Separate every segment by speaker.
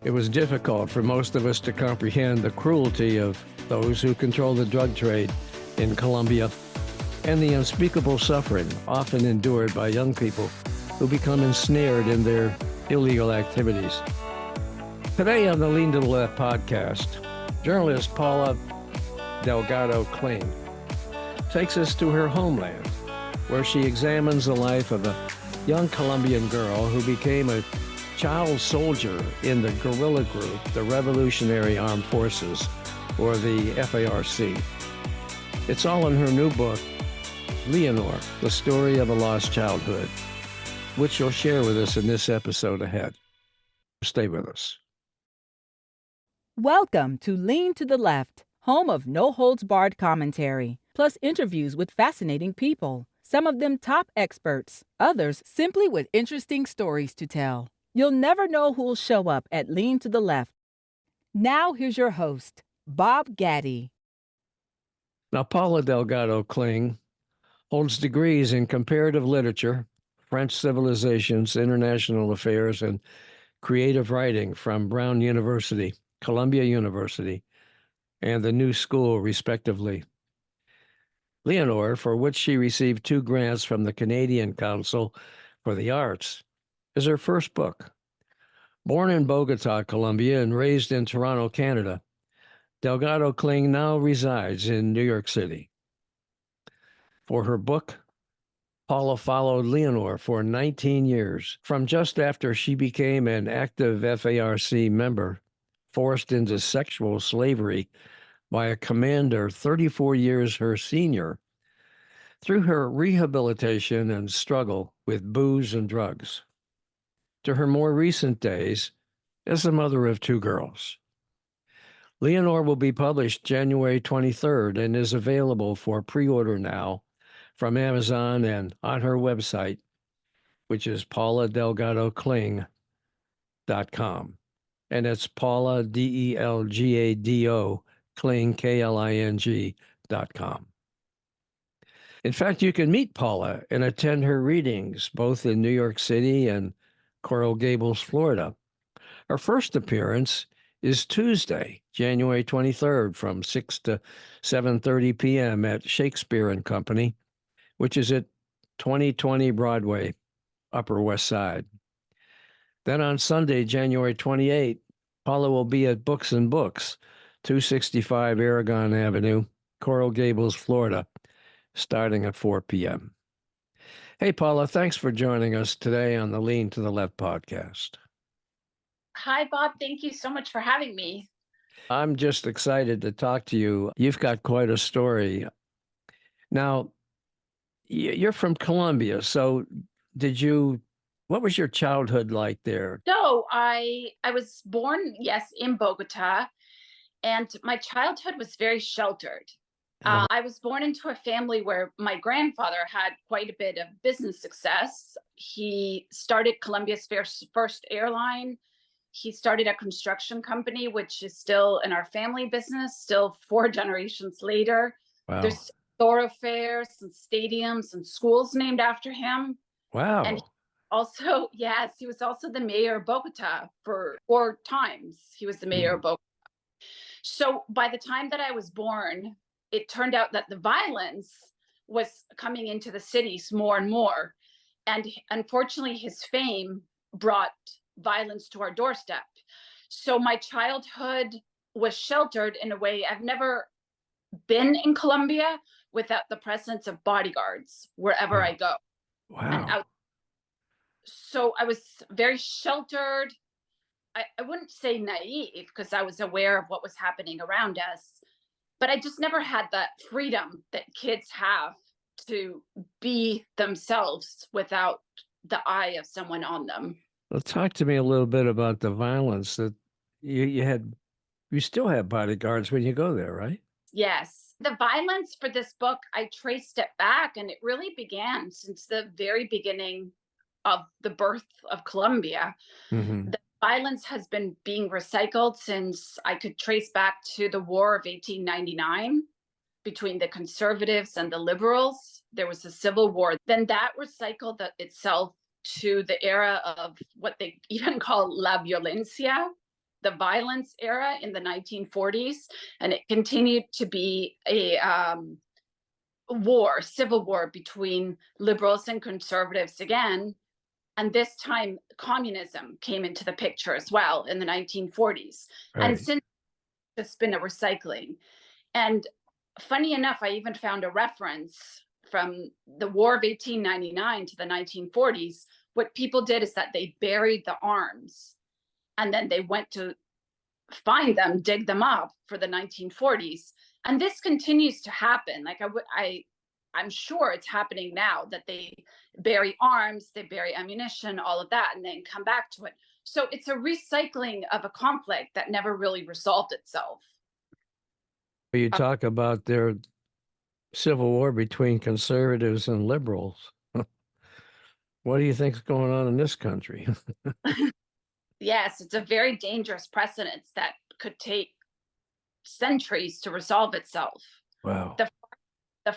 Speaker 1: It was difficult for most of us to comprehend the cruelty of those who control the drug trade in Colombia and the unspeakable suffering often endured by young people who become ensnared in their illegal activities. Today on the Lean to the Left podcast, journalist Paula Delgado-Kling takes us to her homeland, where she examines the life of a young Colombian girl who became a child soldier in the guerrilla group, the Revolutionary Armed Forces, or the FARC. It's all in her new book, Leonor, The Story of a Lost Childhood, which she'll share with us in this episode ahead. Stay with us.
Speaker 2: Welcome to Lean to the Left, home of no-holds-barred commentary, plus interviews with fascinating people, some of them top experts, others simply with interesting stories to tell. You'll never know who'll show up at Lean to the Left. Now here's your host, Bob Gaddy.
Speaker 1: Now, Paula Delgado-Kling holds degrees in comparative literature, French civilizations, international affairs, and creative writing from Brown University, Columbia University, and the New School, respectively. Leonor, for which she received 2 grants from the Canadian Council for the Arts, is her first book. Born in Bogota, Colombia, and raised in Toronto, Canada, Delgado-Kling now resides in New York City. For her book, Paula followed Leonor for 19 years, from just after she became an active FARC member, forced into sexual slavery by a commander 34 years her senior, through her rehabilitation and struggle with booze and drugs, to her more recent days as the mother of 2 girls. Leonor will be published January 23rd and is available for pre-order now from Amazon and on her website, which is pauladelgadokling.com. And it's Paula, Delgado, Kling, Kling.com. In fact, you can meet Paula and attend her readings, both in New York City and Coral Gables, Florida. Her first appearance is Tuesday, January 23rd, from 6 to 7:30 p.m. at Shakespeare and Company, which is at 2020 Broadway, Upper West Side. Then on Sunday, January 28th, Paula will be at Books and Books, 265 Aragon Avenue, Coral Gables, Florida, starting at 4 p.m. Hey, Paula, thanks for joining us today on the Lean to the Left podcast.
Speaker 3: Hi, Bob. Thank you so much for having me.
Speaker 1: I'm just excited to talk to you. You've got quite a story. Now, you're from Colombia, so what was your childhood like there?
Speaker 3: So I was born, yes, in Bogota, and my childhood was very sheltered. I was born into a family where my grandfather had quite a bit of business success. He started Colombia's first airline. He started a construction company, which is still in our family business, still 4 generations later.
Speaker 1: Wow.
Speaker 3: There's thoroughfares and stadiums and schools named after him.
Speaker 1: Wow.
Speaker 3: And also, yes, he was also the mayor of Bogota for 4 times. He was the mayor of Bogota. So by the time that I was born, it turned out that the violence was coming into the cities more and more. And unfortunately, his fame brought violence to our doorstep. So my childhood was sheltered in a way. I've never been in Colombia without the presence of bodyguards wherever I go.
Speaker 1: Wow.
Speaker 3: So I was very sheltered. I wouldn't say naive, because I was aware of what was happening around us, but I just never had that freedom that kids have to be themselves without the eye of someone on them.
Speaker 1: Well, talk to me a little bit about the violence that you had. You still have bodyguards when you go there, right?
Speaker 3: Yes. The violence for this book, I traced it back, and it really began since the very beginning of the birth of Colombia.
Speaker 1: Mm-hmm.
Speaker 3: The violence has been being recycled since I could trace back to the War of 1899 between the conservatives and the liberals. There was a civil war. Then that recycled itself to the era of what they even call la violencia, the violence era in the 1940s, and it continued to be a civil war between liberals and conservatives again. And this time, communism came into the picture as well in the 1940s.
Speaker 1: Right.
Speaker 3: And since it's been a recycling. And funny enough, I even found a reference from the War of 1899 to the 1940s. What people did is that they buried the arms and then they went to find them, dig them up for the 1940s. And this continues to happen. Like I'm sure it's happening now that they bury arms, they bury ammunition, all of that, and then come back to it. So it's a recycling of a conflict that never really resolved itself.
Speaker 1: You talk about their civil war between conservatives and liberals. What do you think's going on in this country?
Speaker 3: Yes, it's a very dangerous precedence that could take centuries to resolve itself.
Speaker 1: Wow.
Speaker 3: The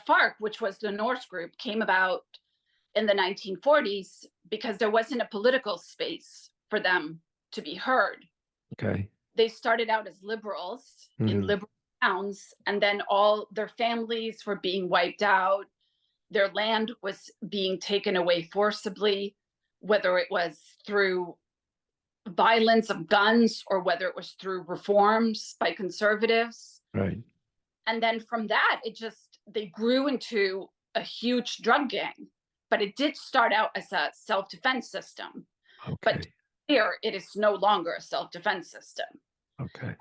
Speaker 3: FARC, which was the North group, came about in the 1940s because there wasn't a political space for them to be heard.
Speaker 1: Okay.
Speaker 3: They started out as liberals in liberal towns, and then all their families were being wiped out. Their land was being taken away forcibly, whether it was through violence of guns or whether it was through reforms by conservatives.
Speaker 1: Right.
Speaker 3: And then from that, they grew into a huge drug gang. But it did start out as a self-defense system.
Speaker 1: Okay.
Speaker 3: But here, it is no longer a self-defense system.
Speaker 1: Okay.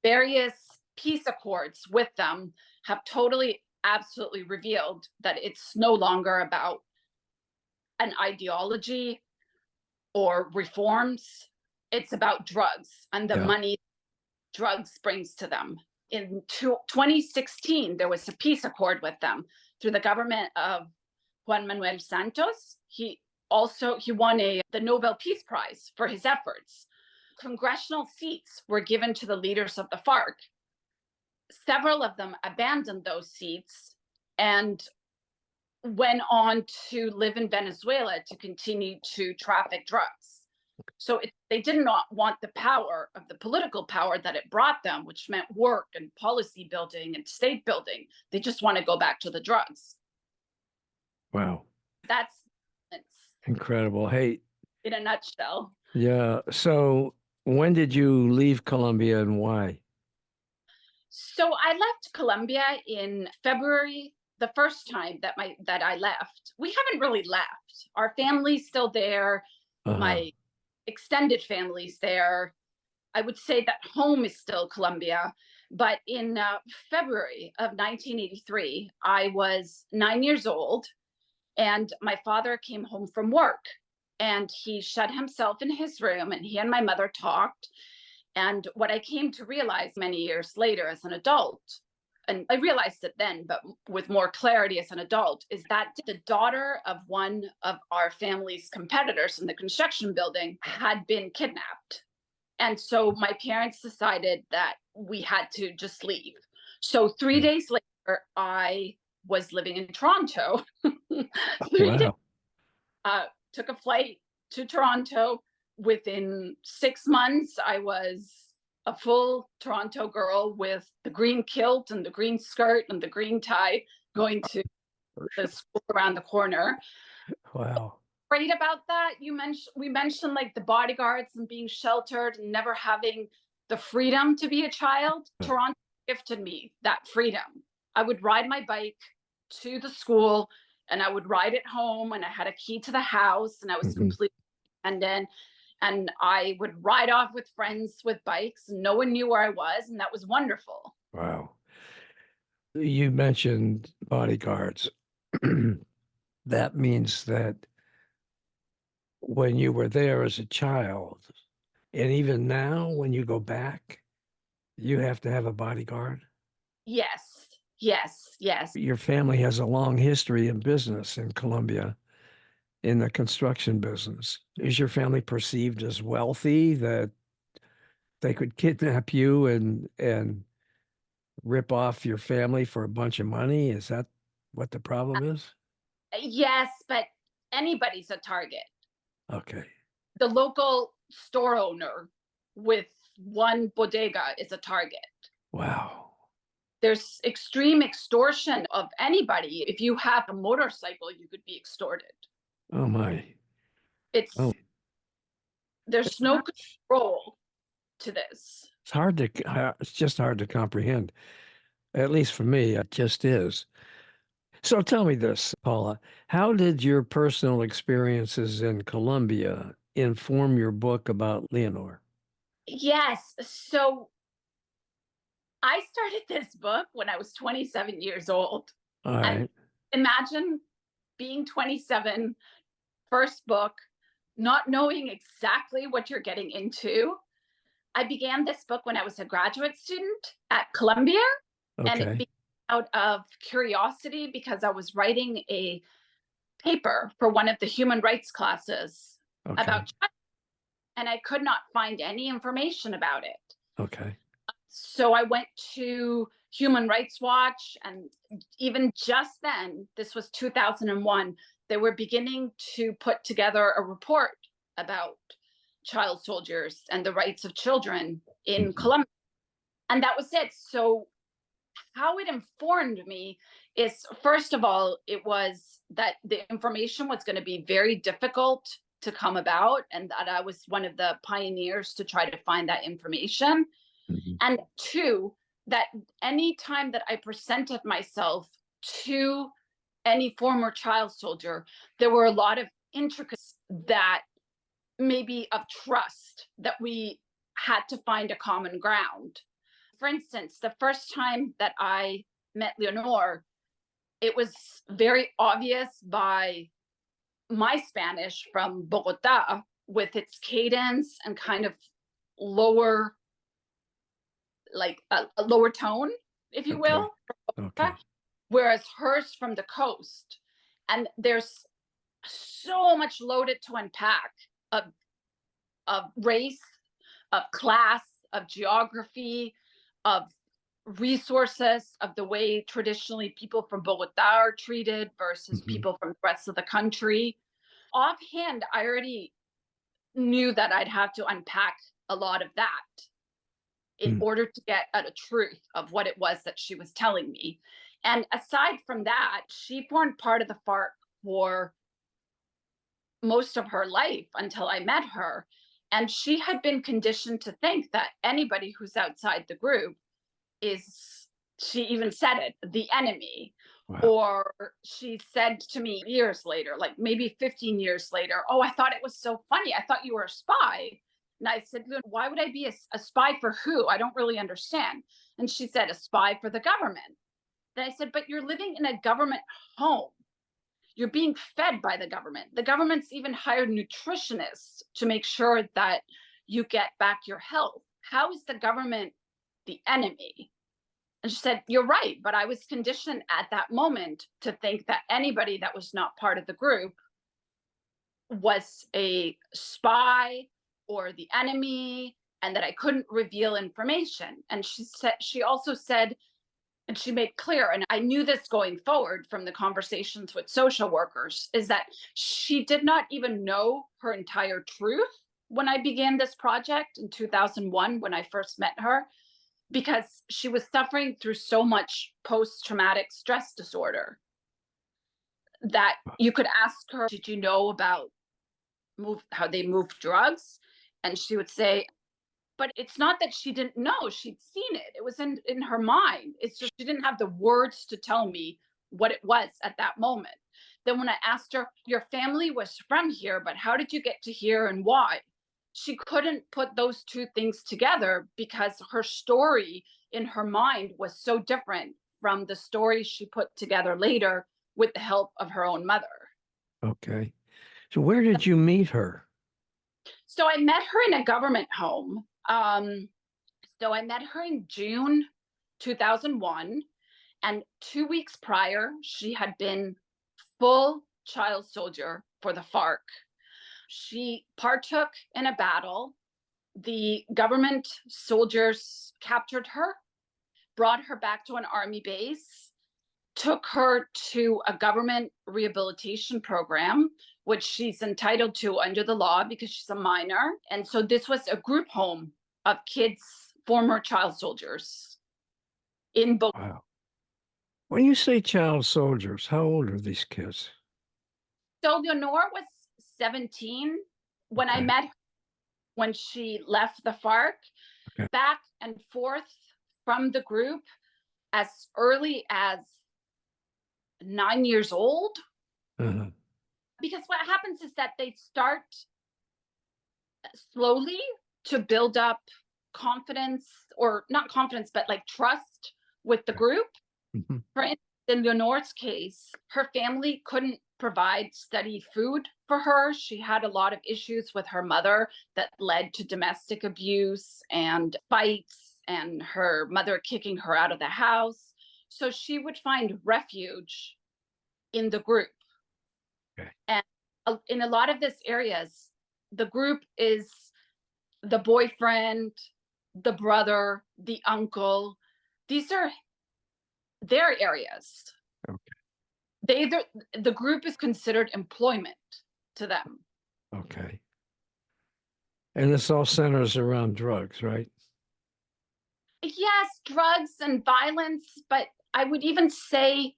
Speaker 3: Various peace accords with them have totally, absolutely revealed that it's no longer about an ideology or reforms. It's about drugs and the money drugs brings to them. In 2016, there was a peace accord with them through the government of Juan Manuel Santos. He won the Nobel Peace Prize for his efforts. Congressional seats were given to the leaders of the FARC. Several of them abandoned those seats and went on to live in Venezuela to continue to traffic drugs. So they did not want the power of the political power that it brought them, which meant work and policy building and state building. They just want to go back to the drugs.
Speaker 1: Wow.
Speaker 3: That's
Speaker 1: incredible. Hey,
Speaker 3: in a nutshell.
Speaker 1: Yeah. So when did you leave Colombia and why?
Speaker 3: So I left Colombia in February, the first time that I left. We haven't really left. Our family's still there. My extended family's there. I would say that home is still Colombia. But in February of 1983, I was 9 years old. And my father came home from work and he shut himself in his room and he and my mother talked. And what I came to realize many years later as an adult, and I realized it then, but with more clarity as an adult, is that the daughter of one of our family's competitors in the construction building had been kidnapped. And so my parents decided that we had to just leave. So 3 days later, I was living in Toronto. Took a flight to Toronto. Within 6 months, I was a full Toronto girl with the green kilt and the green skirt and the green tie going to the school around the corner.
Speaker 1: Wow.
Speaker 3: Great about that. We mentioned like the bodyguards and being sheltered and never having the freedom to be a child. Toronto gifted me that freedom. I would ride my bike to the school and I would ride it home and I had a key to the house and I was completely independent. And I would ride off with friends with bikes and no one knew where I was. And that was wonderful.
Speaker 1: Wow. You mentioned bodyguards. That means that when you were there as a child, and even now when you go back, you have to have a bodyguard?
Speaker 3: Yes, yes, yes.
Speaker 1: Your family has a long history in business in Colombia, in the construction business. Is your family perceived as wealthy that they could kidnap you and rip off your family for a bunch of money? Is that what the problem is?
Speaker 3: Yes, but anybody's a target.
Speaker 1: Okay.
Speaker 3: The local store owner with one bodega is a target.
Speaker 1: Wow.
Speaker 3: There's extreme extortion of anybody. If you have a motorcycle, you could be extorted.
Speaker 1: Oh my.
Speaker 3: It's
Speaker 1: Oh,
Speaker 3: there's no control to this.
Speaker 1: it's hard to, it's just hard to comprehend. At least for me, it just is. So tell me this, Paula, how did your personal experiences in Colombia inform your book about Leonor?
Speaker 3: Yes. So I started this book when I was 27 years old.
Speaker 1: All
Speaker 3: And
Speaker 1: right.
Speaker 3: imagine being 27, first book, not knowing exactly what you're getting into. I began this book when I was a graduate student at Colombia, and it
Speaker 1: Okay.
Speaker 3: began out of curiosity because I was writing a paper for one of the human rights classes
Speaker 1: Okay.
Speaker 3: about China, and I could not find any information about it.
Speaker 1: Okay.
Speaker 3: So I went to Human Rights Watch, and even just then, this was 2001, they were beginning to put together a report about child soldiers and the rights of children in Colombia. And that was it. So how it informed me is, first of all, it was that the information was going to be very difficult to come about, and that I was one of the pioneers to try to find that information.
Speaker 1: Mhm.
Speaker 3: And two, that any time that I presented myself to any former child soldier, there were a lot of intricacies that maybe of trust that we had to find a common ground. For instance, the first time that I met Leonor, it was very obvious by my Spanish from Bogota with its cadence and kind of lower, like a lower tone, if you
Speaker 1: Okay.
Speaker 3: will,
Speaker 1: Okay.
Speaker 3: whereas hers from the coast. And there's so much loaded to unpack of race, of class, of geography, of resources, of the way traditionally people from Bogota are treated versus
Speaker 1: Mhm.
Speaker 3: people from the rest of the country. Offhand, I already knew that I'd have to unpack a lot of that in
Speaker 1: Mm.
Speaker 3: order to get at a truth of what it was that she was telling me. And aside from that, she formed part of the FARC for most of her life until I met her. And she had been conditioned to think that anybody who's outside the group is, she even said it, the enemy.
Speaker 1: Wow.
Speaker 3: Or she said to me years later, like maybe 15 years later, oh, I thought it was so funny. I thought you were a spy. And I said, why would I be a spy for who? I don't really understand. And she said, a spy for the government. Then I said, but you're living in a government home. You're being fed by the government. The government's even hired nutritionists to make sure that you get back your health. How is the government the enemy? And she said, you're right, but I was conditioned at that moment to think that anybody that was not part of the group was a spy or the enemy, and that I couldn't reveal information. And she also said, and she made clear, and I knew this going forward from the conversations with social workers, is that she did not even know her entire truth when I began this project in 2001, when I first met her, because she was suffering through so much post-traumatic stress disorder that you could ask her, did you know about how they move drugs? And she would say, but it's not that she didn't know, she'd seen it. It was in her mind. It's just she didn't have the words to tell me what it was at that moment. Then when I asked her, your family was from here, but how did you get to here and why? She couldn't put those two things together because her story in her mind was so different from the story she put together later with the help of her own mother.
Speaker 1: Okay. So where did you meet her?
Speaker 3: So I met her in a government home. So I met her in June 2001. And 2 weeks prior, she had been full child soldier for the FARC. She partook in a battle. The government soldiers captured her, brought her back to an army base, took her to a government rehabilitation program, which she's entitled to under the law because she's a minor. And so this was a group home of kids, former child soldiers in both.
Speaker 1: Wow. When you say child soldiers, how old are these kids?
Speaker 3: So Leonor was 17 when I
Speaker 1: Okay.
Speaker 3: met her, when she left the FARC,
Speaker 1: Okay.
Speaker 3: back and forth from the group as early as 9 years old.
Speaker 1: Uh-huh.
Speaker 3: Because what happens is that they start slowly to build up confidence, or not confidence, but like trust with the group.
Speaker 1: Mhm.
Speaker 3: For instance, in Leonor's case, her family couldn't provide steady food for her. She had a lot of issues with her mother that led to domestic abuse and fights, and her mother kicking her out of the house. So she would find refuge in the group.
Speaker 1: Okay.
Speaker 3: And in a lot of these areas, the group is the boyfriend, the brother, the uncle. These are their areas.
Speaker 1: Okay.
Speaker 3: The group is considered employment to them.
Speaker 1: Okay. And this all centers around drugs, right?
Speaker 3: Yes, drugs and violence, but I would even say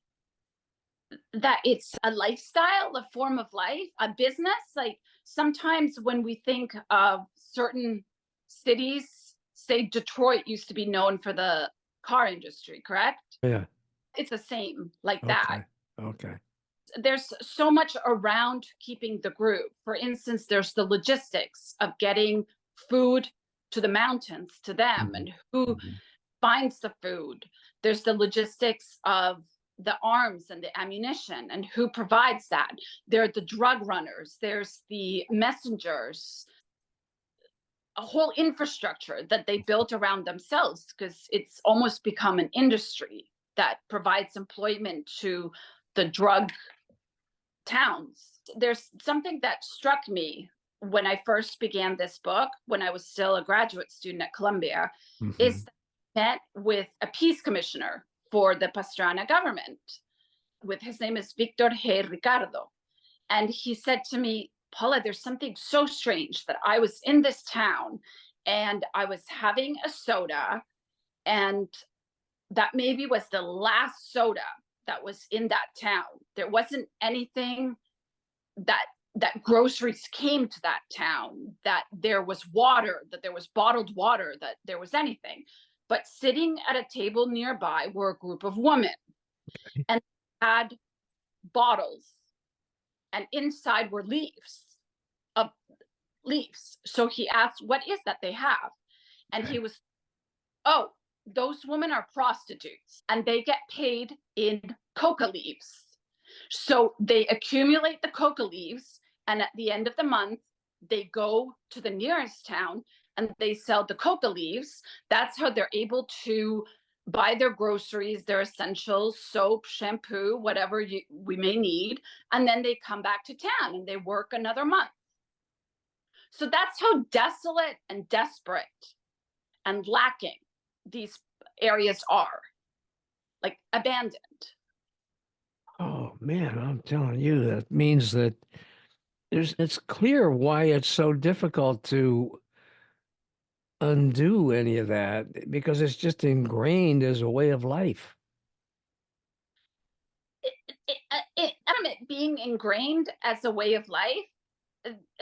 Speaker 3: that it's a lifestyle, a form of life, a business. Like sometimes when we think of certain cities, say Detroit used to be known for the car industry, correct?
Speaker 1: Yeah.
Speaker 3: It's the same like that.
Speaker 1: Okay. Okay.
Speaker 3: There's so much around keeping the group. For instance, there's the logistics of getting food to the mountains to them, and who
Speaker 1: Mhm.
Speaker 3: finds the food. There's the logistics of the arms and the ammunition, and who provides that. There are the drug runners, there's the messengers, a whole infrastructure that they built around themselves, because it's almost become an industry that provides employment to the drug towns. There's something that struck me when I first began this book, when I was still a graduate student at Colombia, is
Speaker 1: Mhm.
Speaker 3: that I met with a peace commissioner for the Pastrana government. His name is Victor G. Ricardo. And he said to me, Paula, there's something so strange that I was in this town and I was having a soda, and that maybe was the last soda that was in that town. There wasn't anything that groceries came to that town, that there was water, that there was bottled water, that there was anything. But sitting at a table nearby were a group of women, and had bottles, and inside were leaves. So he asked, what is that they have? And he was, oh, those women are prostitutes and they get paid in coca leaves. So they accumulate the coca leaves, and at the end of the month, they go to the nearest town and they sell the coca leaves. That's how they're able to buy their groceries, their essentials, soap, shampoo, whatever we may need. And then they come back to town and they work another month. So that's how desolate and desperate and lacking these areas are, like abandoned.
Speaker 1: Oh man, I'm telling you, that means that it's clear why it's so difficult to undo any of that, because it's just ingrained as a way of life.
Speaker 3: It being ingrained as a way of life,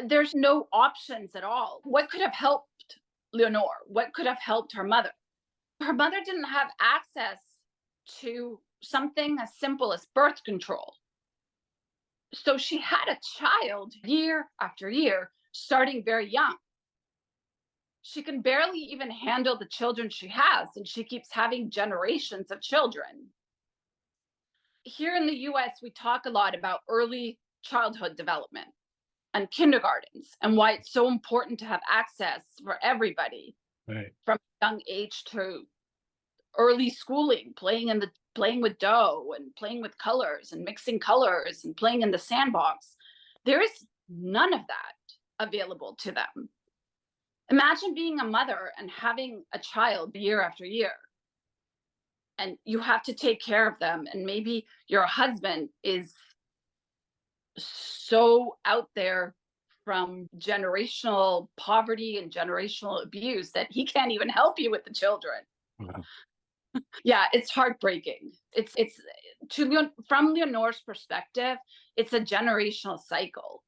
Speaker 3: there's no options at all. What could have helped Leonor? What could have helped her mother? Her mother didn't have access to something as simple as birth control. So she had a child year after year, starting very young. She can barely even handle the children she has, and she keeps having generations of children. Here in the US, we talk a lot about early childhood development and kindergartens, and why it's so important to have access for everybody,
Speaker 1: Right.
Speaker 3: from a young age to early schooling, playing with dough and playing with colors and mixing colors and playing in the sandbox. There is none of that available to them. Imagine being a mother and having a child year after year, and you have to take care of them, and maybe your husband is so out there from generational poverty and generational abuse that he can't even help you with the children.
Speaker 1: Wow.
Speaker 3: Yeah, it's heartbreaking. It's from Leonor's perspective, it's a generational cycle.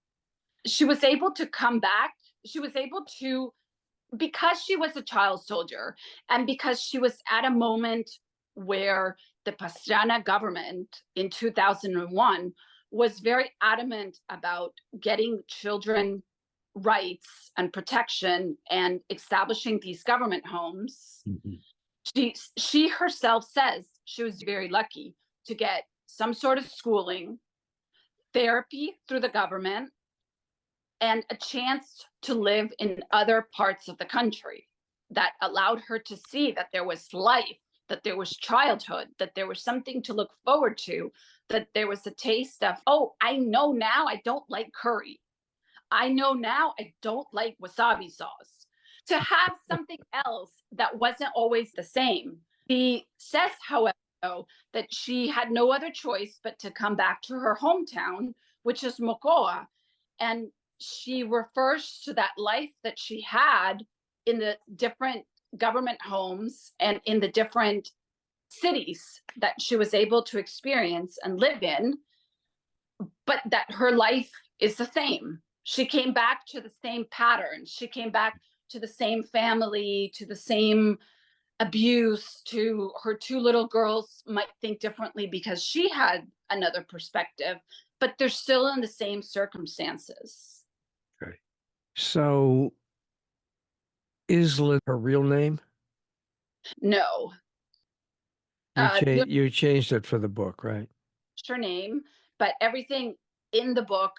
Speaker 3: She was able to come back. She was able to, because she was a child soldier and because she was at a moment where the Pastrana government in 2001 was very adamant about getting children rights and protection and establishing these government homes.
Speaker 1: Mhm.
Speaker 3: She herself says she was very lucky to get some sort of schooling, therapy through the government, and a chance to live in other parts of the country that allowed her to see that there was life, that there was childhood, that there was something to look forward to, that there was a taste of, oh, I know now I don't like curry. I know now I don't like wasabi sauce. To have something else that wasn't always the same. She says, however, though, that she had no other choice but to come back to her hometown, which is Mocoa. And she refers to that life that she had in the different government homes and in the different cities that she was able to experience and live in, but that her life is the same. She came back to the same patterns. She came back to the same family, to the same abuse, to her two little girls might think differently because she had another perspective, but they're still in the same circumstances.
Speaker 1: Okay. So is her real name?
Speaker 3: No.
Speaker 1: You changed it for the book, right?
Speaker 3: Her name, but everything in the book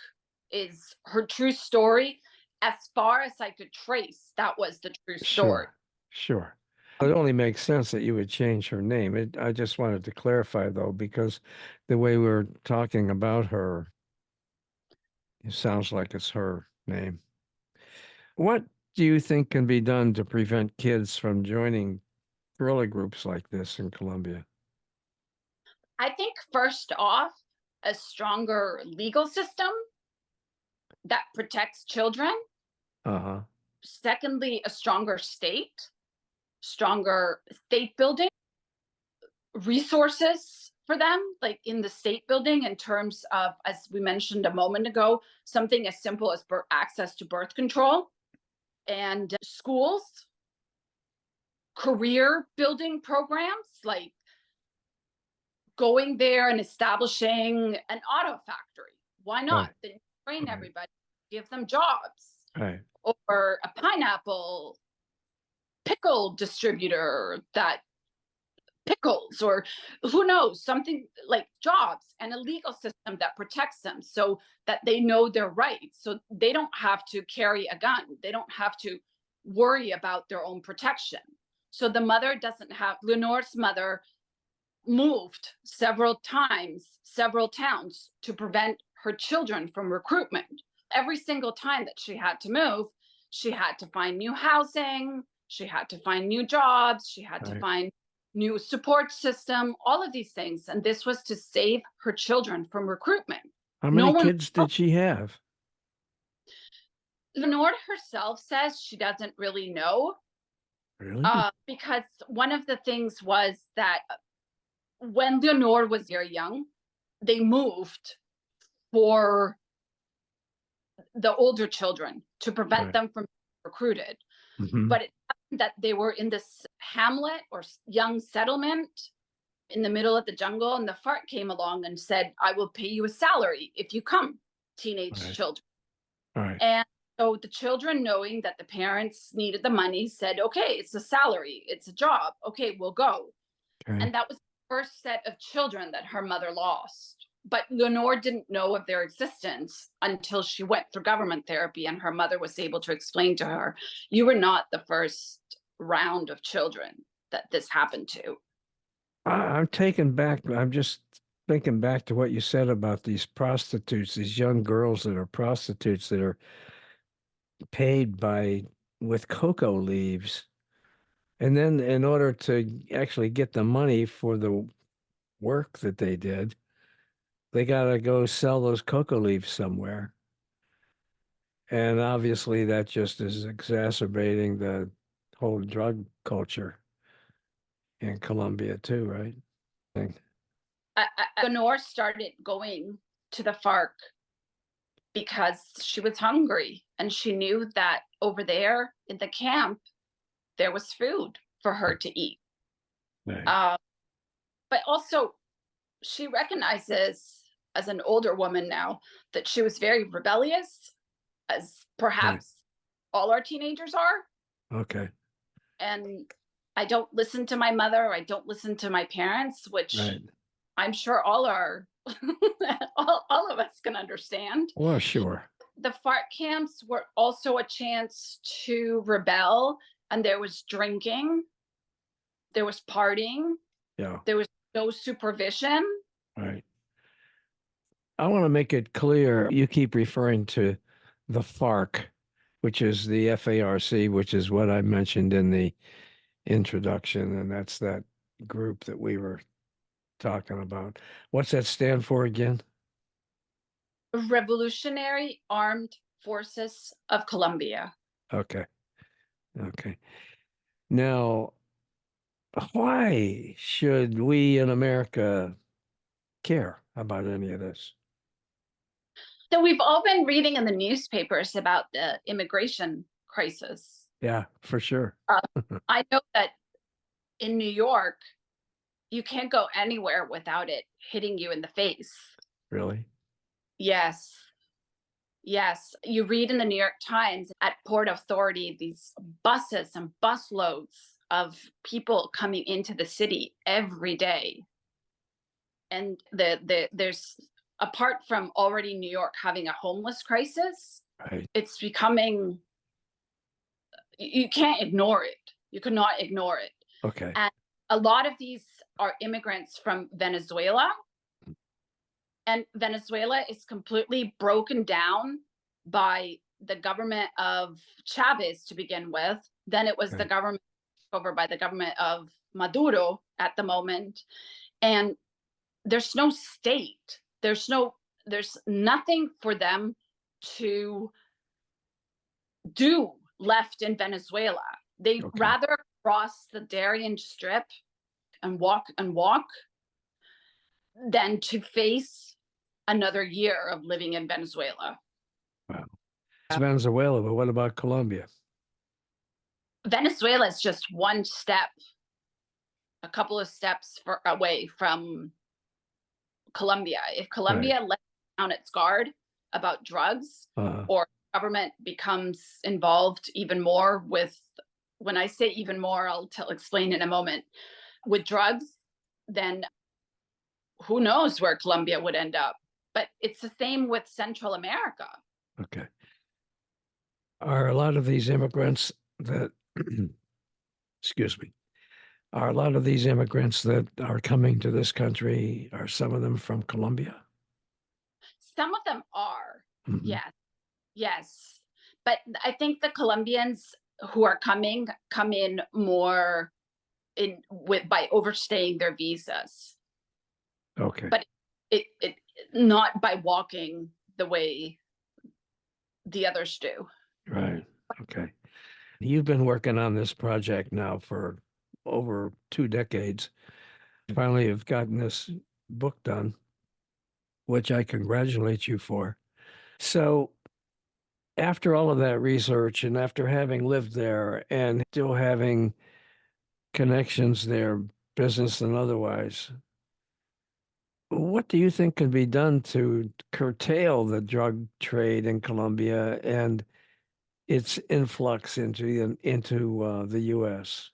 Speaker 3: is her true story. As far as I could trace, that was the true story.
Speaker 1: Sure. It only makes sense that you would change her name. I just wanted to clarify, though, because the way we're talking about her, it sounds like it's her name. What do you think can be done to prevent kids from joining guerrilla groups like this in Colombia?
Speaker 3: I think first off, a stronger legal system that protects children.
Speaker 1: Uh-huh.
Speaker 3: Secondly, a stronger state building, resources for them, like in the state building, in terms of, as we mentioned a moment ago, something as simple as access to birth control, and schools, career building programs, like going there and establishing an auto factory. Why not?
Speaker 1: Right.
Speaker 3: Then train
Speaker 1: Right.
Speaker 3: everybody, give them jobs.
Speaker 1: Right.
Speaker 3: Or a pineapple pickle distributor that pickles, or who knows, something like jobs, and a legal system that protects them so that they know their rights, so they don't have to carry a gun, they don't have to worry about their own protection. So the mother doesn't have, Leonor's mother moved several times, several towns, to prevent her children from recruitment. Every single time that she had to move, she had to find new housing, she had to find new jobs, she had to find new support system, all of these things. And this was to save her children from recruitment.
Speaker 1: How many kids did she have?
Speaker 3: Leonor herself says she doesn't really know.
Speaker 1: Really?
Speaker 3: Because one of the things was that when Leonor was very young, they moved for the older children to prevent them from being recruited.
Speaker 1: Mhm.
Speaker 3: But it happened that they were in this hamlet or young settlement in the middle of the jungle, and the FARC came along and said, I will pay you a salary if you come, teenage children.
Speaker 1: Right.
Speaker 3: And so the children, knowing that the parents needed the money, said, okay, it's a salary, it's a job. Okay, we'll go.
Speaker 1: Okay.
Speaker 3: And that was the first set of children that her mother lost. But Leonor didn't know of their existence until she went through government therapy, and her mother was able to explain to her, you were not the first round of children that this happened to.
Speaker 1: I'm taken back. I'm just thinking back to what you said about these prostitutes, these young girls that are prostitutes that are paid with cocoa leaves. And then in order to actually get the money for the work that they did, they got to go sell those cocoa leaves somewhere. And obviously that just is exacerbating the whole drug culture in Colombia too, right?
Speaker 3: Leonor started going to the FARC because she was hungry and she knew that over there in the camp, there was food for her to eat.
Speaker 1: Right.
Speaker 3: But also, she recognizes as an older woman now that she was very rebellious, as perhaps all our teenagers are.
Speaker 1: Okay.
Speaker 3: And I don't listen to my mother. I don't listen to my parents, which
Speaker 1: Right.
Speaker 3: I'm sure all our all of us can understand.
Speaker 1: Well, sure.
Speaker 3: The FARC camps were also a chance to rebel, and there was drinking, there was partying,
Speaker 1: Yeah.
Speaker 3: there was no supervision.
Speaker 1: Right. I want to make it clear you keep referring to the FARC, which is the FARC, which is what I mentioned in the introduction, and that's that group that we were talking about. What's that stand for again?
Speaker 3: Revolutionary Armed Forces of Colombia.
Speaker 1: Okay. Okay. Now, why should we in America care about any of this?
Speaker 3: So we've all been reading in the newspapers about the immigration crisis.
Speaker 1: Yeah, for sure.
Speaker 3: I know that in New York, you can't go anywhere without it hitting you in the face.
Speaker 1: Really?
Speaker 3: Yes. Yes. You read in the New York Times at Port Authority, these buses and busloads of people coming into the city every day. And there's, apart from already New York having a homeless crisis,
Speaker 1: Right.
Speaker 3: it's becoming, you can't ignore it. You cannot ignore it.
Speaker 1: Okay.
Speaker 3: And a lot of these are immigrants from Venezuela. And Venezuela is completely broken down by the government of Chavez to begin with. Then it was the
Speaker 1: Right.
Speaker 3: government over by the government of Maduro at the moment. And there's no state. There's nothing for them to do left in Venezuela. They'd
Speaker 1: Okay.
Speaker 3: rather cross the Darien Strip and walk than to face another year of living in Venezuela.
Speaker 1: Wow. It's Venezuela, but what about Colombia?
Speaker 3: Venezuela is just one step, a couple of steps away from Colombia. If Colombia lets down its guard about drugs, or government becomes involved even more with, when I say even more, I'll explain in a moment, with drugs, then who knows where Colombia would end up. But it's the same with Central America.
Speaker 1: Okay. Are a lot of these immigrants that, excuse me, are a lot of these immigrants that are coming to this country, are some of them from Colombia?
Speaker 3: Some of them are,
Speaker 1: Mhm.
Speaker 3: yes, yes. But I think the Colombians who are coming come in more by overstaying their visas.
Speaker 1: Okay.
Speaker 3: But it not by walking the way the others do.
Speaker 1: Right. Okay. You've been working on this project now for over 2 decades. Finally, you've gotten this book done, which I congratulate you for. So, after all of that research and after having lived there and still having connections there, business and otherwise, what do you think can be done to curtail the drug trade in Colombia and its influx into the U.S.?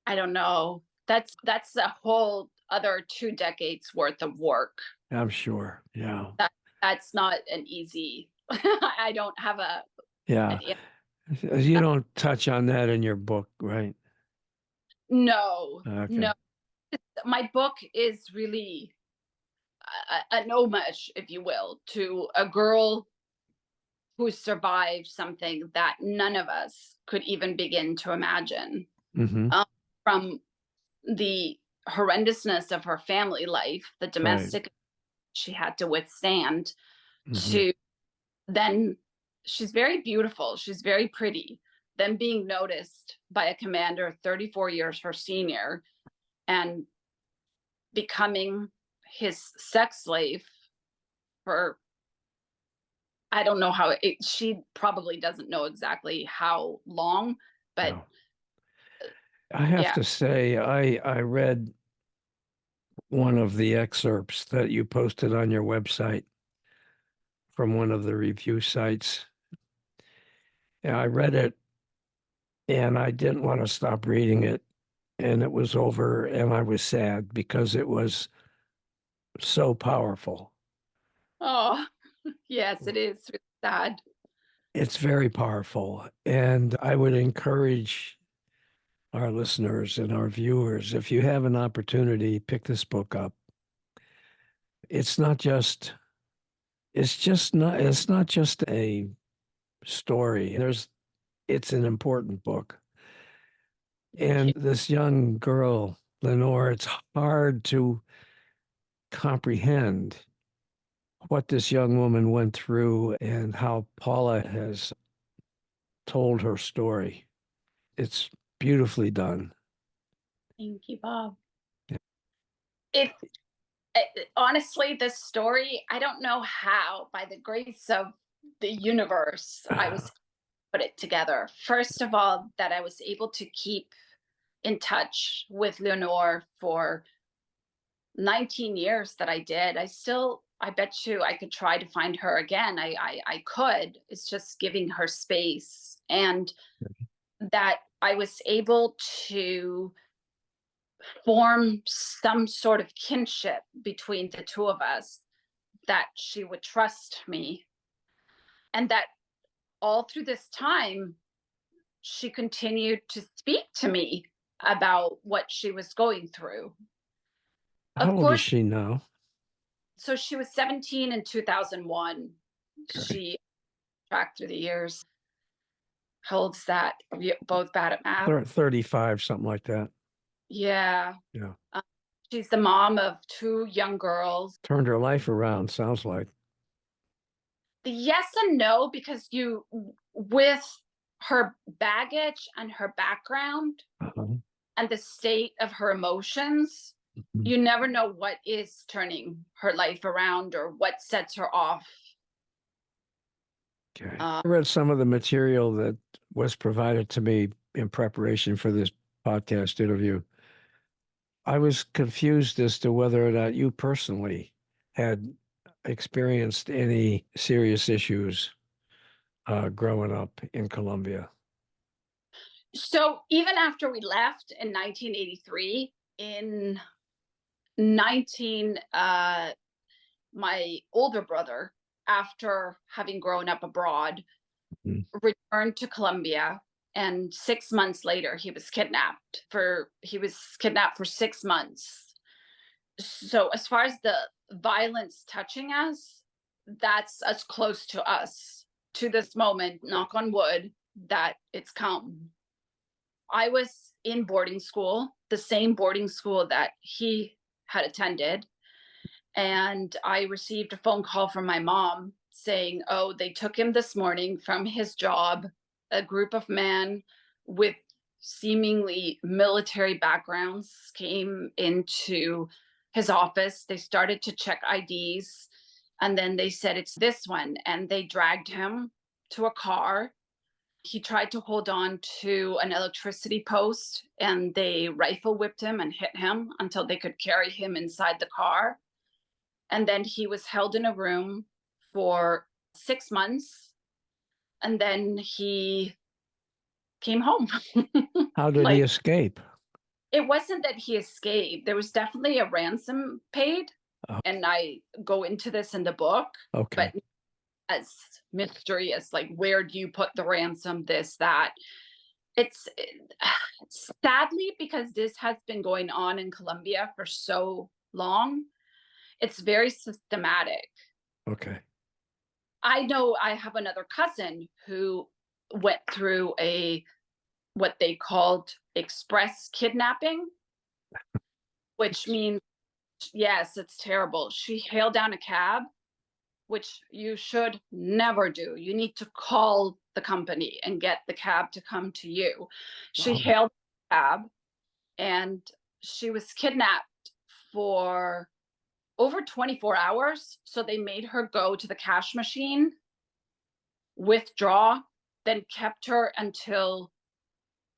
Speaker 3: I don't know. That's a whole other 2 decades worth of work.
Speaker 1: I'm sure. Yeah.
Speaker 3: That's not an easy. I don't have a.
Speaker 1: Yeah. You don't touch on that in your book, right?
Speaker 3: No,
Speaker 1: Okay.
Speaker 3: no. My book is really an homage, if you will, to a girl who survived something that none of us could even begin to imagine.
Speaker 1: Mm-hmm.
Speaker 3: From the horrendousness of her family life, the domestic she had to withstand,
Speaker 1: Mm-hmm.
Speaker 3: to then she's very beautiful. She's very pretty. Then being noticed by a commander 34 years her senior and becoming his sex slave for, I don't know how it, she probably doesn't know exactly how long, but
Speaker 1: No. I have
Speaker 3: yeah.
Speaker 1: to say, I read one of the excerpts that you posted on your website from one of the review sites. And I read it and I didn't want to stop reading it. And it was over and I was sad because it was so powerful.
Speaker 3: Oh, yes, it is. It's sad.
Speaker 1: It's very powerful. And I would encourage our listeners and our viewers, if you have an opportunity, pick this book up. It's not just, it's not just a story. It's an important book. And this young girl, Leonor, it's hard to comprehend what this young woman went through and how Paula has told her story. It's beautifully done.
Speaker 3: Thank you, Bob.
Speaker 1: Yeah.
Speaker 3: It, honestly, this story, I don't know how, by the grace of the universe, I was put it together. First of all, that I was able to keep in touch with Leonor for 19 years that I did. I bet you I could try to find her again. I could. It's just giving her space. And that I was able to form some sort of kinship between the two of us, that she would trust me. And that all through this time, she continued to speak to me about what she was going through.
Speaker 1: How
Speaker 3: Of
Speaker 1: old is
Speaker 3: course,
Speaker 1: she now?
Speaker 3: so she was 17 in 2001.
Speaker 1: Okay.
Speaker 3: She tracked through the years. How old's that? Are we both bad at math?
Speaker 1: 35, something like that.
Speaker 3: Yeah.
Speaker 1: Yeah.
Speaker 3: She's the mom of two young girls.
Speaker 1: Turned her life around, sounds like.
Speaker 3: Yes and no, because with her baggage and her background
Speaker 1: Uh-huh.
Speaker 3: and the state of her emotions,
Speaker 1: Mhm.
Speaker 3: you never know what is turning her life around or what sets her off.
Speaker 1: Okay. I read some of the material that was provided to me in preparation for this podcast interview. I was confused as to whether or not you personally had experienced any serious issues growing up in Colombia.
Speaker 3: So even after we left in 1983, in 19 my older brother, after having grown up abroad,
Speaker 1: Mhm.
Speaker 3: returned to Colombia, and 6 months later he was kidnapped for 6 months. So as far as the violence touching us, that's as close to us to this moment, knock on wood, that it's come. I was in boarding school, the same boarding school that he had attended. And I received a phone call from my mom saying, oh, they took him this morning from his job. A group of men with seemingly military backgrounds came into his office. They started to check IDs. And then they said, it's this one. And they dragged him to a car. He tried to hold on to an electricity post and they rifle whipped him and hit him until they could carry him inside the car. And then he was held in a room for 6 months. And then he came home.
Speaker 1: How did he escape?
Speaker 3: It wasn't that he escaped. There was definitely a ransom paid.
Speaker 1: Oh.
Speaker 3: And I go into this in the book.
Speaker 1: Okay.
Speaker 3: But as mysterious, like, where do you put the ransom, this, that. It's sadly, because this has been going on in Colombia for so long, it's very systematic.
Speaker 1: Okay.
Speaker 3: I know I have another cousin who went through what they called express kidnapping, which means, yes, it's terrible. She hailed down a cab which you should never do. You need to call the company and get the cab to come to you. She
Speaker 1: Wow.
Speaker 3: hailed the cab, and she was kidnapped for over 24 hours. So they made her go to the cash machine, withdraw, then kept her until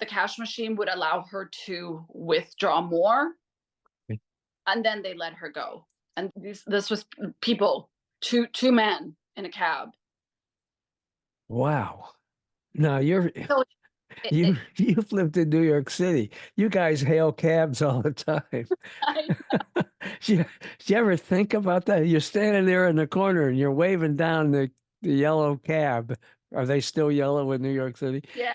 Speaker 3: the cash machine would allow her to withdraw more.
Speaker 1: Okay.
Speaker 3: And then they let her go. And this was people, two men in a cab.
Speaker 1: Wow. Now
Speaker 3: So
Speaker 1: you've lived in New York City. You guys hail cabs all the time. Do you ever think about that? You're standing there in the corner and you're waving down the yellow cab. Are they still yellow in New York City?
Speaker 3: yeah.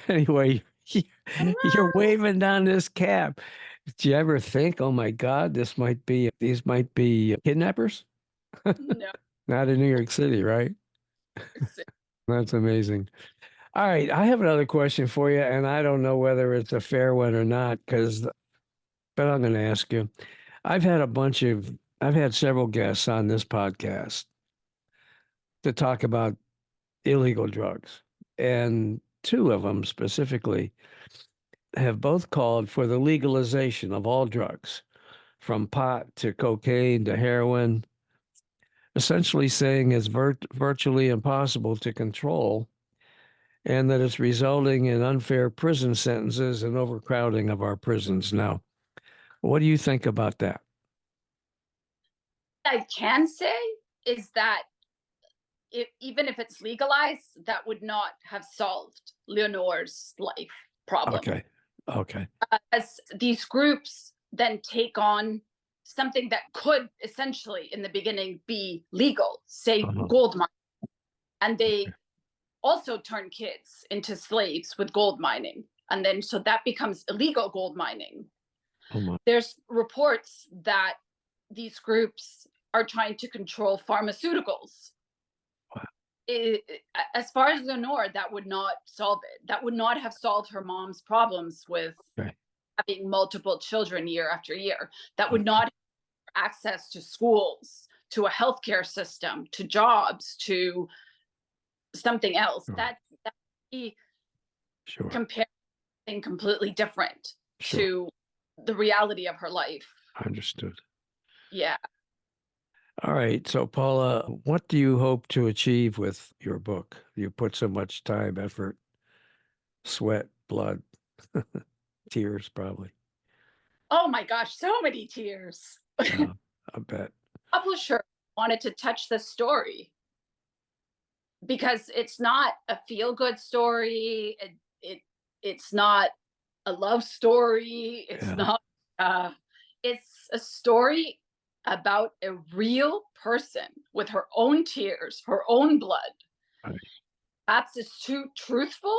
Speaker 1: Anyway, you're waving down this cab. Do you ever think, oh my God, these might be kidnappers?
Speaker 3: No.
Speaker 1: Not in New York City, right? That's amazing. All right, I have another question for you, and I don't know whether it's a fair one or not, but I'm going to ask you. I've had several guests on this podcast to talk about illegal drugs, and two of them specifically have both called for the legalization of all drugs, from pot to cocaine to heroin, essentially saying it's virtually impossible to control and that it's resulting in unfair prison sentences and overcrowding of our prisons. Now, what do you think about that?
Speaker 3: What I can say is that even if it's legalized, that would not have solved Leonor's life problem.
Speaker 1: Okay.
Speaker 3: As these groups then take on something that could essentially, in the beginning, be legal, say gold mining, and they also turn kids into slaves with gold mining. And then so that becomes illegal gold mining. There's reports that these groups are trying to control pharmaceuticals. Wow. As far as Leonor, that would not solve it. That would not have solved her mom's problems with having multiple children year after year. That would not have access to schools, to a healthcare system, to jobs, to something else. That be compared to something completely different to the reality of her life.
Speaker 1: Understood.
Speaker 3: Yeah.
Speaker 1: All right. So, Paula, what do you hope to achieve with your book? You put so much time, effort, sweat, blood, tears, probably.
Speaker 3: Oh my gosh, so many tears.
Speaker 1: I bet.
Speaker 3: Publisher wanted to touch the story because it's not a feel-good story. It's not a love story. It's not. It's a story about a real person with her own tears, her own blood.
Speaker 1: Right.
Speaker 3: Perhaps it's too truthful.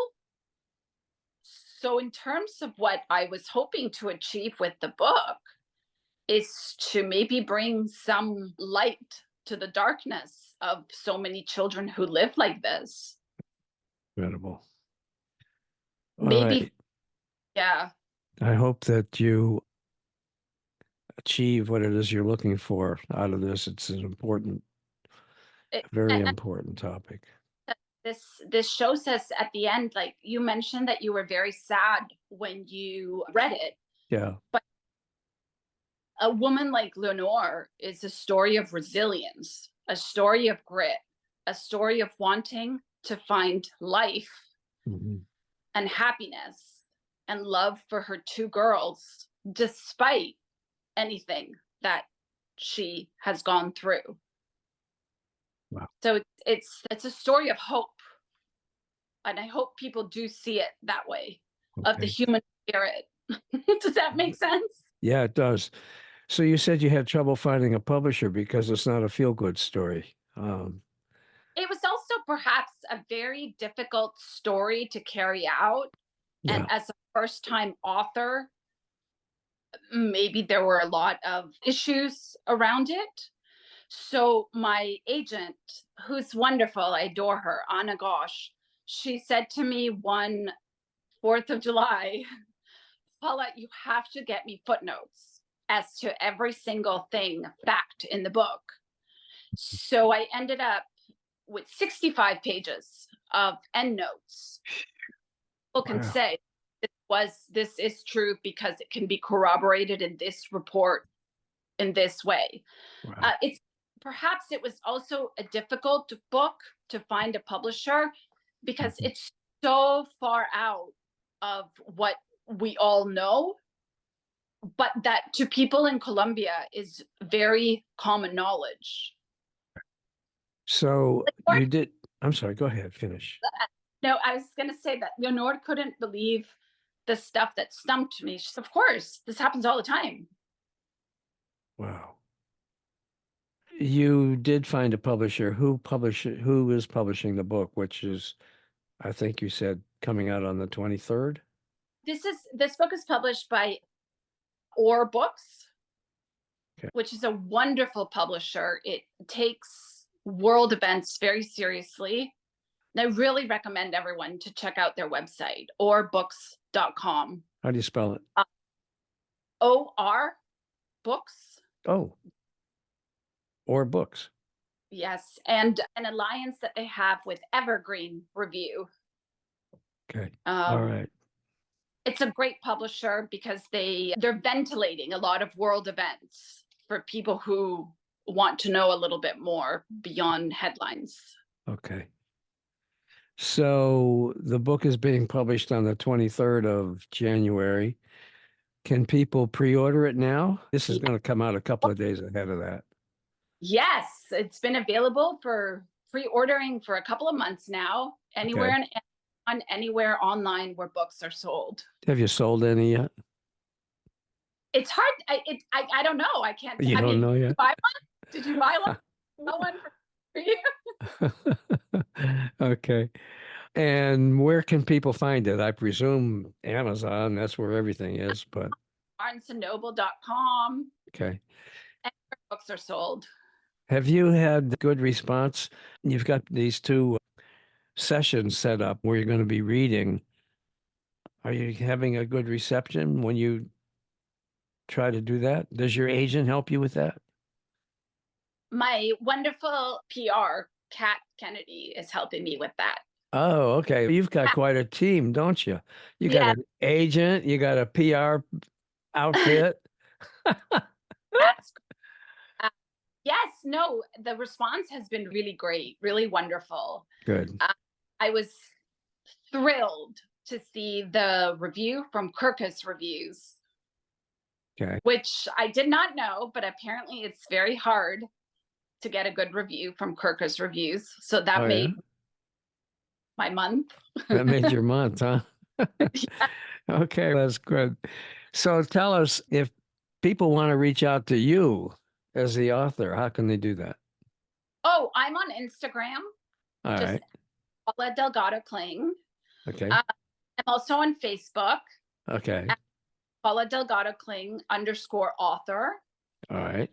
Speaker 3: So in terms of what I was hoping to achieve with the book is to maybe bring some light to the darkness of so many children who live like this.
Speaker 1: Incredible.
Speaker 3: Maybe, yeah.
Speaker 1: I hope that you achieve what it is you're looking for out of this. It's an important, very important topic.
Speaker 3: This shows us at the end, like you mentioned that you were very sad when you read it.
Speaker 1: Yeah.
Speaker 3: But a woman like Leonor is a story of resilience, a story of grit, a story of wanting to find life and happiness and love for her two girls, despite anything that she has gone through.
Speaker 1: Wow.
Speaker 3: So it's a story of hope. And I hope people do see it that way, of the human spirit. Does that make sense?
Speaker 1: Yeah, it does. So you said you had trouble finding a publisher because it's not a feel-good story.
Speaker 3: It was also perhaps a very difficult story to carry out. Yeah. And as a first-time author, maybe there were a lot of issues around it. So my agent, who's wonderful, I adore her, Anna Gosh, she said to me one 4th of July, Paula, you have to get me footnotes as to every single fact in the book. So I ended up with 65 pages of endnotes. People can
Speaker 1: Wow.
Speaker 3: say this is true because it can be corroborated in this report in this way.
Speaker 1: Wow.
Speaker 3: It's perhaps it was also a difficult book to find a publisher because
Speaker 1: Mhm.
Speaker 3: it's so far out of what we all know, but that to people in Colombia is very common knowledge.
Speaker 1: So
Speaker 3: Or,
Speaker 1: you did, I'm sorry, go ahead, finish.
Speaker 3: no, I was going to say that Leonor couldn't believe the stuff that stumped me. She said, of course, this happens all the time.
Speaker 1: Wow. You did find a publisher. Who is publishing the book, which is, I think you said, coming out on the 23rd?
Speaker 3: This book is published by Or Books,
Speaker 1: Okay.
Speaker 3: which is a wonderful publisher. It takes world events very seriously. And I really recommend everyone to check out their website, orbooks.com.
Speaker 1: How do you spell it?
Speaker 3: OR Books.
Speaker 1: Oh, or books.
Speaker 3: Yes. And an alliance that they have with Evergreen Review.
Speaker 1: Okay. All right.
Speaker 3: It's a great publisher because they're ventilating a lot of world events for people who want to know a little bit more beyond headlines.
Speaker 1: Okay. So the book is being published on the 23rd of January. Can people pre-order it now? This is going to come out a couple of days ahead of that.
Speaker 3: Yes, it's been available for pre-ordering for a couple of months now, anywhere
Speaker 1: Okay.
Speaker 3: on anywhere online where books are sold.
Speaker 1: Have you sold any yet?
Speaker 3: It's hard. I don't know. I can't.
Speaker 1: You
Speaker 3: I
Speaker 1: don't
Speaker 3: mean,
Speaker 1: know
Speaker 3: did you
Speaker 1: yet?
Speaker 3: buy one? Did you buy one? Buy one for you?
Speaker 1: Okay. And where can people find it? I presume Amazon, that's where everything is, but
Speaker 3: BarnesandNoble.com.
Speaker 1: okay.
Speaker 3: And where books are sold.
Speaker 1: Have you had good response? You've got these two sessions set up where you're going to be reading. Are you having a good reception when you try to do that? Does your agent help you with that?
Speaker 3: My wonderful PR, Kat Kennedy, is helping me with that.
Speaker 1: Oh, okay. You've got quite a team, don't you? You got
Speaker 3: Yeah,
Speaker 1: an agent, you got a PR outfit.
Speaker 3: that's yes. No, the response has been really great, really wonderful.
Speaker 1: Good.
Speaker 3: I was thrilled to see the review from Kirkus Reviews,
Speaker 1: Okay.
Speaker 3: which I did not know, but apparently it's very hard to get a good review from Kirkus Reviews. So that
Speaker 1: Oh, yeah?
Speaker 3: made my month.
Speaker 1: That made your month, huh?
Speaker 3: Yeah.
Speaker 1: Okay, that's good. So tell us, if people want to reach out to you as the author, how can they do that?
Speaker 3: Oh, I'm on Instagram,
Speaker 1: All
Speaker 3: just
Speaker 1: right.
Speaker 3: Paula Delgado-Kling.
Speaker 1: Okay.
Speaker 3: I'm also on Facebook,
Speaker 1: Okay.
Speaker 3: Paula Delgado-Kling _author.
Speaker 1: All right.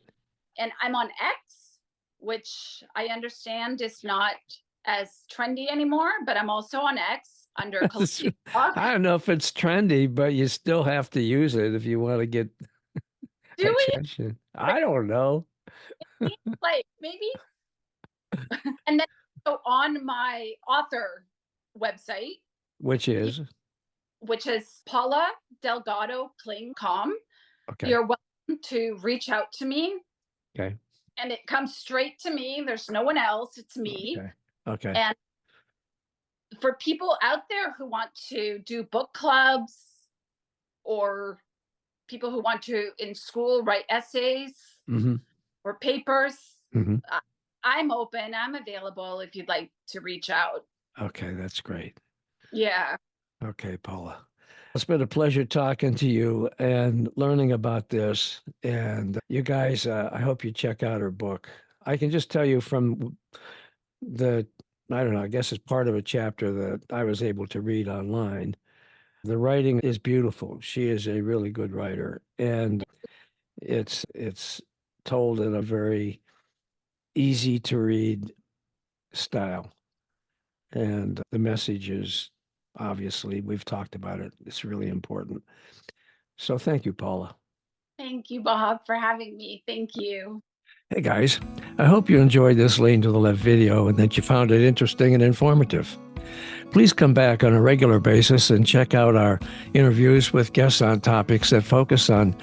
Speaker 3: And I'm on X, which I understand is not as trendy anymore, but I'm also on X under Colombian.
Speaker 1: I don't know if it's trendy, but you still have to use it if you want to get
Speaker 3: Do we?
Speaker 1: attention. I don't know.
Speaker 3: Like maybe. And then so on my author website,
Speaker 1: Which is?
Speaker 3: which is Paula Delgado-Kling.com,
Speaker 1: Okay.
Speaker 3: you're welcome to reach out to me.
Speaker 1: Okay.
Speaker 3: And it comes straight to me. There's no one else. It's me.
Speaker 1: Okay. Okay.
Speaker 3: And for people out there who want to do book clubs or people who want to in school write essays
Speaker 1: Mm-hmm.
Speaker 3: or papers,
Speaker 1: Mm-hmm.
Speaker 3: I'm open. I'm available if you'd like to reach out.
Speaker 1: Okay, that's great.
Speaker 3: Yeah.
Speaker 1: Okay, Paula. It's been a pleasure talking to you and learning about this. And you guys, I hope you check out her book. I can just tell you from the, I don't know, I guess it's part of a chapter that I was able to read online. The writing is beautiful. She is a really good writer. And it's told in a very easy to read style. And the message is, obviously, we've talked about it. It's really important. So thank you, Paula.
Speaker 3: Thank you, Bob, for having me. Thank you.
Speaker 1: Hey guys, I hope you enjoyed this Lean to the Left video and that you found it interesting and informative. Please come back on a regular basis and check out our interviews with guests on topics that focus on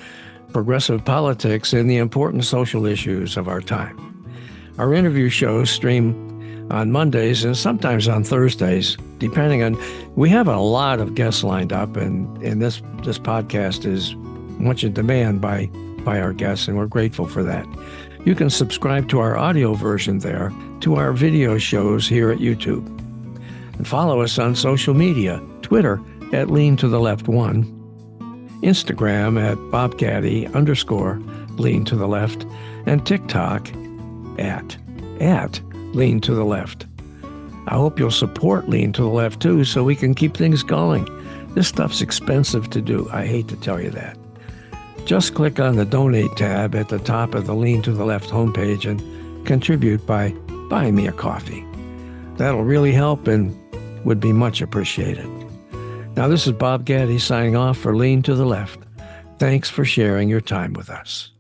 Speaker 1: progressive politics and the important social issues of our time. Our interview shows stream on Mondays and sometimes on Thursdays, depending on, we have a lot of guests lined up, and this podcast is much in demand by our guests, and we're grateful for that. You can subscribe to our audio version there, to our video shows here at YouTube. And follow us on social media, Twitter at Lean to the Left 1, Instagram at bobcaddy_Lean to the Left, and TikTok at Lean to the Left. I hope you'll support Lean to the Left too, so we can keep things going. This stuff's expensive to do. I hate to tell you that. Just click on the Donate tab at the top of the Lean to the Left homepage and contribute by buying me a coffee. That'll really help and would be much appreciated. Now, this is Bob Gaddy signing off for Lean to the Left. Thanks for sharing your time with us.